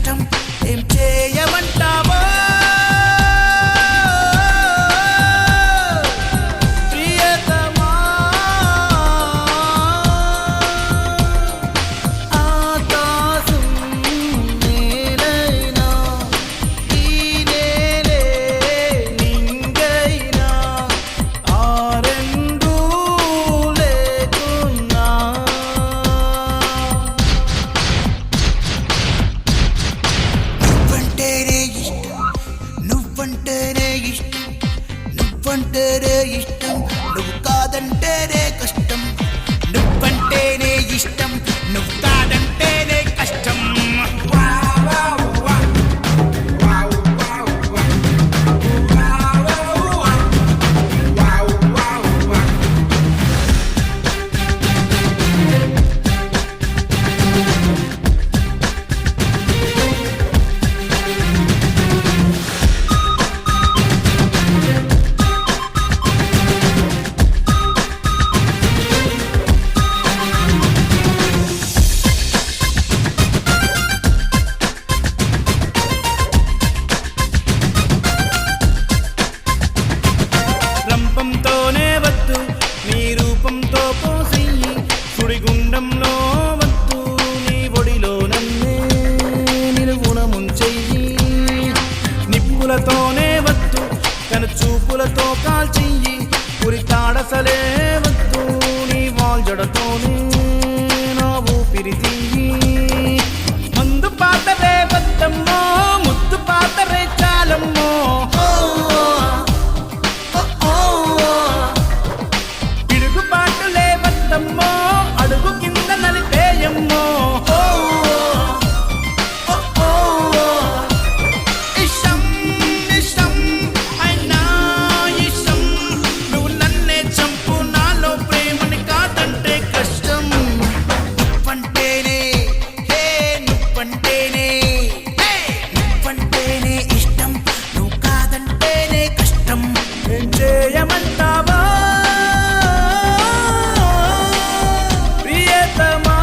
కష్టం ఏం చేయమంటావో ప్రియతమా ఆకాశం నేనైనా ఈ నేలే నింగైనా ఆ రెండూ లేకున్నా నువ్వంటేనే ఇష్టం నువ్వంటేనే ఇష్టం నువ్వు కాదంటేనే కష్టం నువ్వంటేనే ఇష్టం నువ్వు కాదంటేనే కష్టం రంపంతోనే వద్దు నీ రూపంతో పోసెయ్యి సుడిగుండంలో వద్దు నీ ఒడిలో నన్నే నిలువున ముంచెయ్యి నిప్పులతోనే వద్దు తన చూపులతో కాల్చెయ్యి ఉరి తాడసలే వద్దు నీ వాల్జడతోనే నా ఊపిరి తీయి మందు పాతరే వద్దమ్మో ముద్దు పాతరే చాలమ్మో పిడుగుపాటులే వద్దమ్మో అడుగు కింద నలిపేయమ్మో ఇష్టం ఇష్టం అయినా ఇష్టం నువ్వు నన్నే చంపు నాలో ప్రేమని కాదంటే కష్టం నువ్వంటేనే హే నువ్వంటేనే నువ్వంటేనే ఇష్టం నువ్వు కాదంటేనే కష్టం ఏం చేయమంటావా ప్రియతమా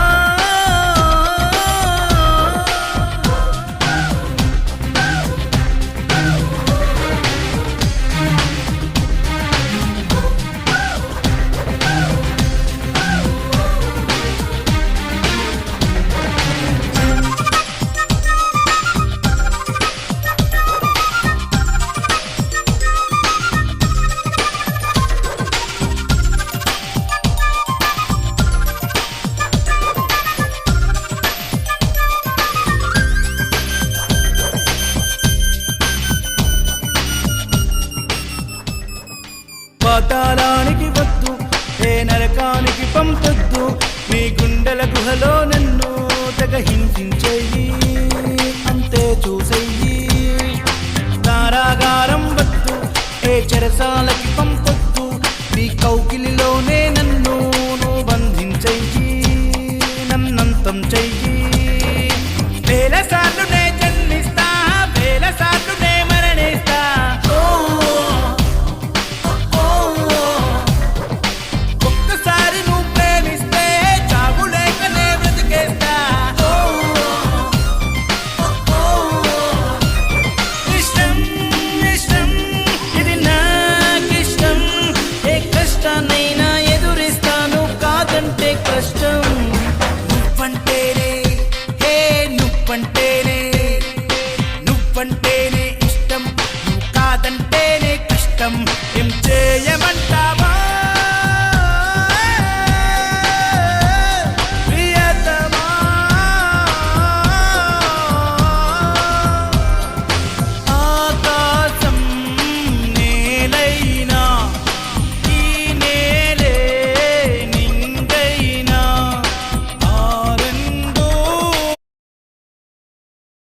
పాతాళానికి వద్దు ఏ నరకానికి పంపొద్దు నీ గుండెల గుహలో నన్ను తెగ హింసించేయి అంతే చూసేయి కారాగారం వద్దు ఏ చెరసాలకి పంపొద్దు నీ కౌకిలిలోనే నన్ను నువ్వు బంధించెయ్యి నన్నంతం చెయ్యి వేల సార్లు నే జన్మిస్తా వేల సార్లు నే మరణిస్తా ఒక్కసారి నువ్వు ప్రేమిస్తే చావు లేకనే బ్రతికేస్తా ఇష్టం ఇష్టం ఇది నాకిష్టం ఏ కష్టాన్నైనా ఎదురిస్తాను కాదంటే కష్టం నువ్వంటేనే హే నువ్వంటేనే నువ్వంటేనే ఇష్టం నువ్వు కాదంటేనే కష్టం ఏం చేయమంటా